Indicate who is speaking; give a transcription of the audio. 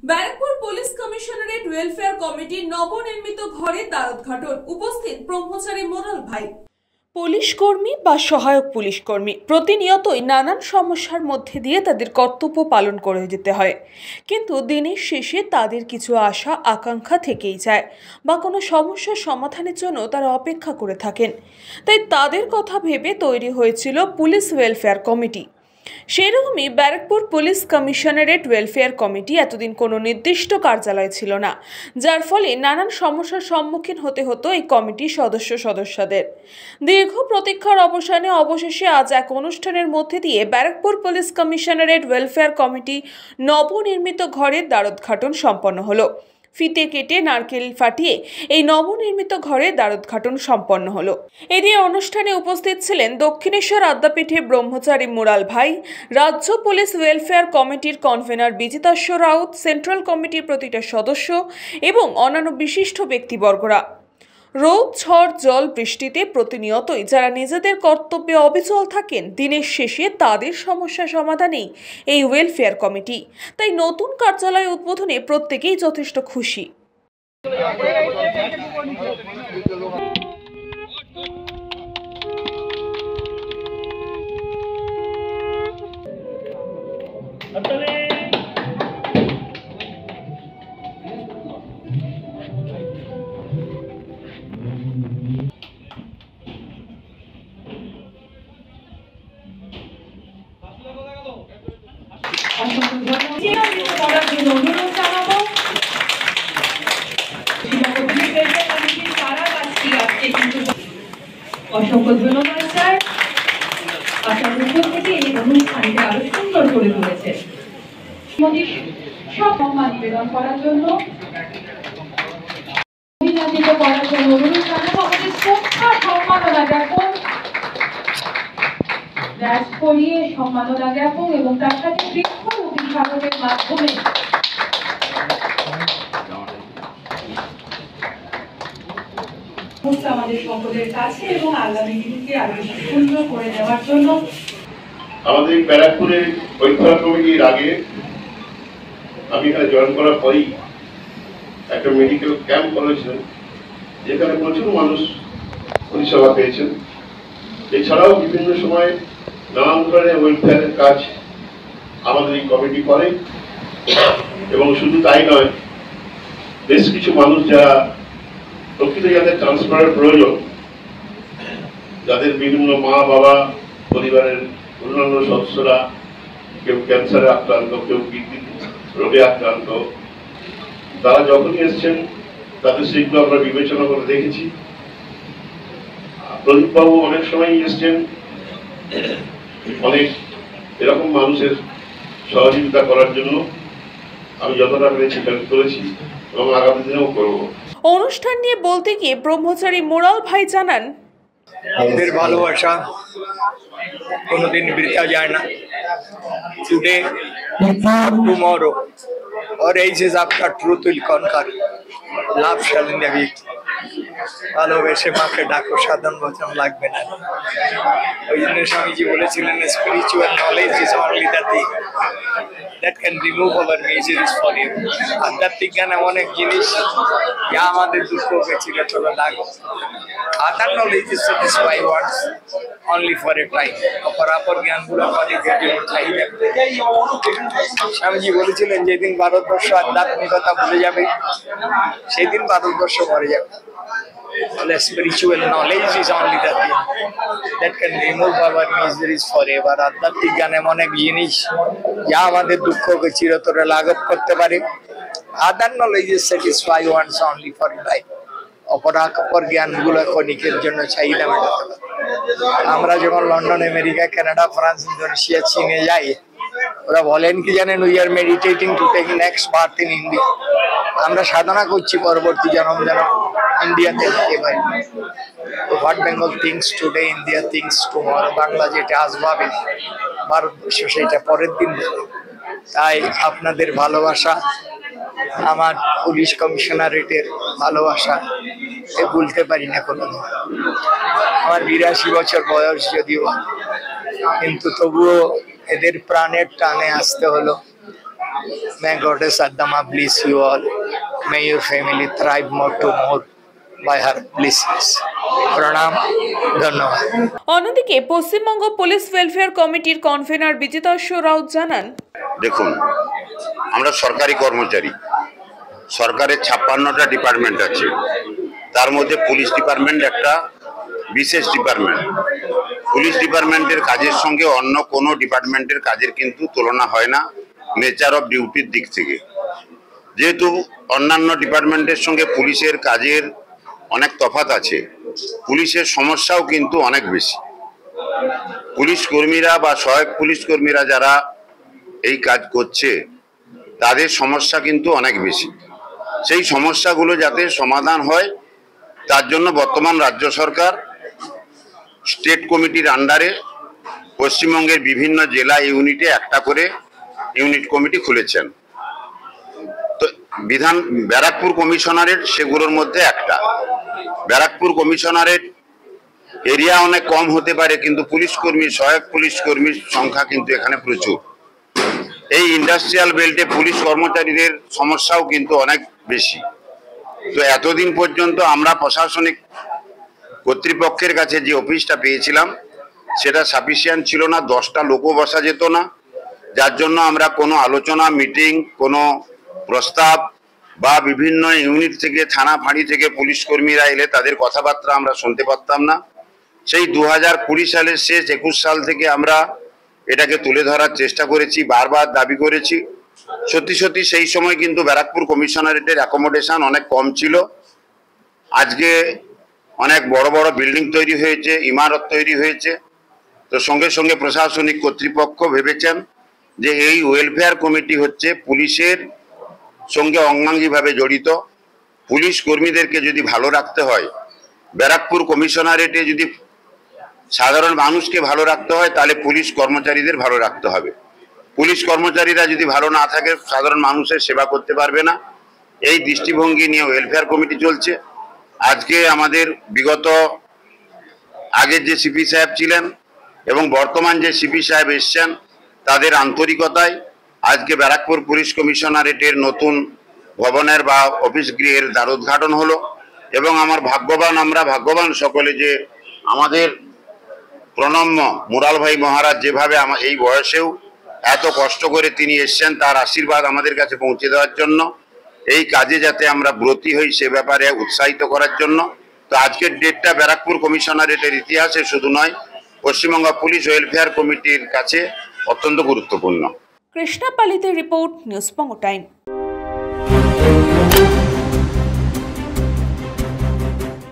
Speaker 1: Barrackpore police commissionerate welfare কমিটির নবনির্মিত ঘরে দ্বারোদ্ঘাটন। উপস্থিত ব্রহ্মচারী মোরাল ভাই। পুলিশ কর্মী বা সহায়ক পুলিশ কর্মী প্রতিনিয়তই নানান সমস্যার মধ্যে দিয়ে তাদের কর্তব্য পালন করে যেতে হয়, কিন্তু দিনের শেষে তাদের কিছু আশা আকাঙ্ক্ষা থেকেই যায় বা কোনো সমস্যার সমাধানের জন্য তারা অপেক্ষা করে থাকেন। তাই তাদের কথা ভেবে তৈরি হয়েছিল পুলিশ ওয়েলফেয়ার কমিটি। সেরকমই Barrackpore police commissionerate welfare committee এতদিন কোনো নির্দিষ্ট কার্যালয় ছিল না, যার ফলে নানান সমস্যার সম্মুখীন হতে হতো এই কমিটির সদস্যদের। দীর্ঘ প্রতীক্ষার অবসানে অবশেষে আজ এক অনুষ্ঠানের মধ্যে দিয়ে Barrackpore police commissionerate welfare committee নবনির্মিত ঘরের দ্বারোদ্ঘাটন সম্পন্ন হলো। ফিতে কেটে নারকেল ফাটিয়ে এই নবনির্মিত ঘরে দ্বারোদ্ঘাটন সম্পন্ন হলো। এদিকে অনুষ্ঠানে উপস্থিত ছিলেন দক্ষিণেশ্বর আদ্যাপীঠের ব্রহ্মচারী মুরাল ভাই, রাজ্য পুলিশ ওয়েলফেয়ার কমিটির কনভেনার বিজিতাস্য রাউত, সেন্ট্রাল কমিটির প্রতিটা সদস্য এবং অন্যান্য বিশিষ্ট ব্যক্তিবর্গরা। রোদ, ঝড়, জল, বৃষ্টিতে প্রতিনিয়তই যারা নিজেদের কর্তব্যে অবিচল থাকেন, দিনের শেষে তাদের সমস্যা সমাধানেই এই ওয়েলফেয়ার কমিটি। তাই নতুন কার্যালয় উদ্বোধনে প্রত্যেকেই যথেষ্ট খুশি।
Speaker 2: অসংখ্য ধন্যবাদ স্যার, আপনার উপস্থিতি এই অনুষ্ঠানকে আরো সুন্দর করে তুলেছে। সব সম্মান নিবেদন করার জন্য অভিনন্দিত করার জন্য অনুরোধ জানাবো আমাদের শ্রদ্ধা সম্মাননা জ্ঞাপন, ড্যাশ করিয়ে সম্মাননা জ্ঞাপন এবং তার সাথে বৃক্ষ অভিভাবকের মাধ্যমে আমাদের সকলের কাছে এবং আগামী দিনকে আরো সুন্দর করে দেওয়ার জন্য
Speaker 3: আমাদের ব্যারাকপুরের ওয়েলফেয়ার কমিটির আগে আমি এখানে জয়েন করার পরেই একটা মেডিকেল ক্যাম্প করেছিলেন, যেখানে প্রচুর মানুষ পরিষেবা পেয়েছেন। এছাড়াও বিভিন্ন সময় নানান ধরনের ওয়েলফেয়ারের কাজ আমাদের এই কমিটি করে, এবং শুধু তাই নয়, বেশ কিছু মানুষ যারা প্রকৃত যাদের ট্রান্সফারের প্রয়োজন, যাদের বিভিন্ন মা বাবা পরিবারের অন্যান্য সদস্যরা কেউ ক্যান্সারে আক্রান্ত, কেউ কিডনি রোগে আক্রান্ত, তারা যখনই এসছেন তাদের সেগুলো আমরা বিবেচনা করে দেখেছি। প্রদীপবাবু অনেক সময় এসছেন, অনেক এরকম মানুষের সহযোগিতা করার জন্য আমি যতটা পেরেছি হেল্প করেছি এবং আগামী দিনেও করব।
Speaker 1: অনুষ্ঠান নিয়ে বলতে গিয়ে ব্রহ্মচারী মোরাল ভাই জানান,
Speaker 4: আমাদের ভালোবাসা কোনোদিন বৃথা যায় না। Today, tomorrow, or ages after truth will conquer, love shall never be. ভালোবেসে মাকে ডাকো, সাধন বচন লাগবে না। ওই জন্য স্বামীজি বলেছিলেন, spiritual knowledge is only the thing that can remove our miseries forever. আধ্যাত্মিক জ্ঞান এমন এক জিনিস যা আমাদের দুঃখকে চিরতরে লাগবে। Other knowledge is satisfy wants only for a time. অপর জ্ঞানগুলো আমাদের চাহিদা। স্বামীজি বলেছিলেন, যেদিন ভারতবর্ষ আধ্যাত্মিকতা ভুলে যাবে সেদিন ভারতবর্ষ মরে যাবে। Spiritual knowledge is only the thing that can remove our miseries forever. আধ্যাত্মিক জ্ঞান এমন এক জিনিস যা আমাদের দুঃখকে চিরতরে লাঘব করতে পারে। Other knowledge is satisfy wants only for life. অপর জ্ঞানগুলো ক্ষণিকের জন্য চাহিদা মেটাতে পারে। আমরা যখন London, America, Canada, France, Indonesia, চীনে যাই, ওরা বলেন কি জানেন, we are meditating to take next birth in India. আমরা সাধনা করছি পরবর্তী জন্ম যেন ইন্ডিয়াতে যেতে পারি। What Bengal thinks today, India thinks tomorrow. Bangla যেটা আজ ভাবে, ভারতবর্ষ সেটা পরের দিন। তাই আপনাদের ভালোবাসা, আমার পুলিশ কমিশনারেটের ভালোবাসা ভুলতে পারি না কোনোদিন। আমার 82 বছর বয়স যদিও, কিন্তু তবুও এদের প্রাণের টানে আসতে হলো। May Goddess Adama bless you all. May your family thrive more to more by her blessings. Pranam, Dhanyavad.
Speaker 1: অন্যদিকে পশ্চিমবঙ্গ পুলিশ ওয়েলফেয়ার কমিটির কনভেনার বিজিতাস্য রাউত জানান,
Speaker 5: দেখুন, আমরা সরকারি কর্মচারী। সরকারের 56টা ডিপার্টমেন্ট আছে, তার মধ্যে পুলিশ ডিপার্টমেন্ট একটা বিশেষ ডিপার্টমেন্ট। পুলিশ ডিপার্টমেন্টের কাজের সঙ্গে অন্য কোনো ডিপার্টমেন্টের কাজের কিন্তু তুলনা হয় না নেচার অফ ডিউটির দিক থেকে। যেহেতু অন্যান্য ডিপার্টমেন্টের সঙ্গে পুলিশের কাজের অনেক তফাৎ আছে, পুলিশের সমস্যাও কিন্তু অনেক বেশি। পুলিশ কর্মীরা বা সহায়ক পুলিশ কর্মীরা যারা এই কাজ করছে তাদের সমস্যা কিন্তু অনেক বেশি। সেই সমস্যাগুলো যাতে সমাধান হয় তার জন্য বর্তমান রাজ্য সরকার স্টেট কমিটির আন্ডারে পশ্চিমবঙ্গের বিভিন্ন জেলা ইউনিটে একটা করে ইউনিট কমিটি খুলেছেন। তো ব্যারাকপুর কমিশনারেট সেগুলোর মধ্যে একটা। ব্যারাকপুর কমিশনারেট এরিয়া অনেক কম হতে পারে, কিন্তু পুলিশ কর্মী, সহায়ক পুলিশ কর্মীর সংখ্যা কিন্তু এখানে প্রচুর। এই ইন্ডাস্ট্রিয়াল বেল্টে পুলিশ কর্মচারীদের সমস্যাও কিন্তু অনেক বেশি। তো এতদিন পর্যন্ত আমরা প্রশাসনিক কর্তৃপক্ষের কাছে যে অফিসটা পেয়েছিলাম সেটা সাফিসিয়েন্ট ছিল না, 10টা লোকও বসা যেত না, যার জন্য আমরা কোনো আলোচনা, মিটিং, কোনো প্রস্তাব বা বিভিন্ন ইউনিট থেকে, থানা ফাঁড়ি থেকে পুলিশ কর্মীরা এলে তাদের কথাবার্তা আমরা শুনতে পারতাম না। সেই 2020 সালের শেষ 21 সাল থেকে আমরা এটাকে তুলে ধরার চেষ্টা করেছি, বারবার দাবি করেছি। সত্যি সত্যি সেই সময় কিন্তু ব্যারাকপুর কমিশনারেটের অ্যাকোমোডেশন অনেক কম ছিল। আজকে অনেক বড় বড় বিল্ডিং তৈরি হয়েছে, ইমারত তৈরি হয়েছে। তো সঙ্গে সঙ্গে প্রশাসনিক কর্তৃপক্ষ ভেবেছেন যে এই ওয়েলফেয়ার কমিটি হচ্ছে পুলিশের সঙ্গে অঙ্গাঙ্গিভাবে জড়িত। পুলিশ কর্মীদেরকে যদি ভালো রাখতে হয়, ব্যারাকপুর কমিশনারেটে যদি সাধারণ মানুষকে ভালো রাখতে হয়, তাহলে পুলিশ কর্মচারীদের ভালো রাখতে হবে। পুলিশ কর্মচারীরা যদি ভালো না থাকে, সাধারণ মানুষের সেবা করতে পারবে না। এই দৃষ্টিভঙ্গি নিয়ে ওয়েলফেয়ার কমিটি চলছে। আজকে আমাদের বিগত আগের যে সিপি সাহেব ছিলেন এবং বর্তমান যে সিপি সাহেব এসছেন, তাদের আন্তরিকতায় আজকে ব্যারাকপুর পুলিশ কমিশনারেটের নতুন ভবনের বা অফিস গৃহের দ্বারোদ্ঘাটন হলো। এবং আমরা ভাগ্যবান সকলে যে আমাদের প্রণম্য মুরাল ভাই মহারাজ যেভাবে এই বয়সেও এত কষ্ট করে তিনি এসছেন, তার আশীর্বাদ আমাদের কাছে পৌঁছে দেওয়ার জন্য, এই কাজে যাতে আমরা ব্রতী হই সে ব্যাপারে উৎসাহিত করার জন্য। তো আজকের ডেটটা ব্যারাকপুর কমিশনারেটের ইতিহাসে শুধু নয়, পশ্চিমবঙ্গ পুলিশ ওয়েলফেয়ার কমিটির কাছে অত্যন্ত গুরুত্বপূর্ণ।
Speaker 1: কৃষ্ণা পালিতের রিপোর্ট, নিউজ বঙ্গ টাইম।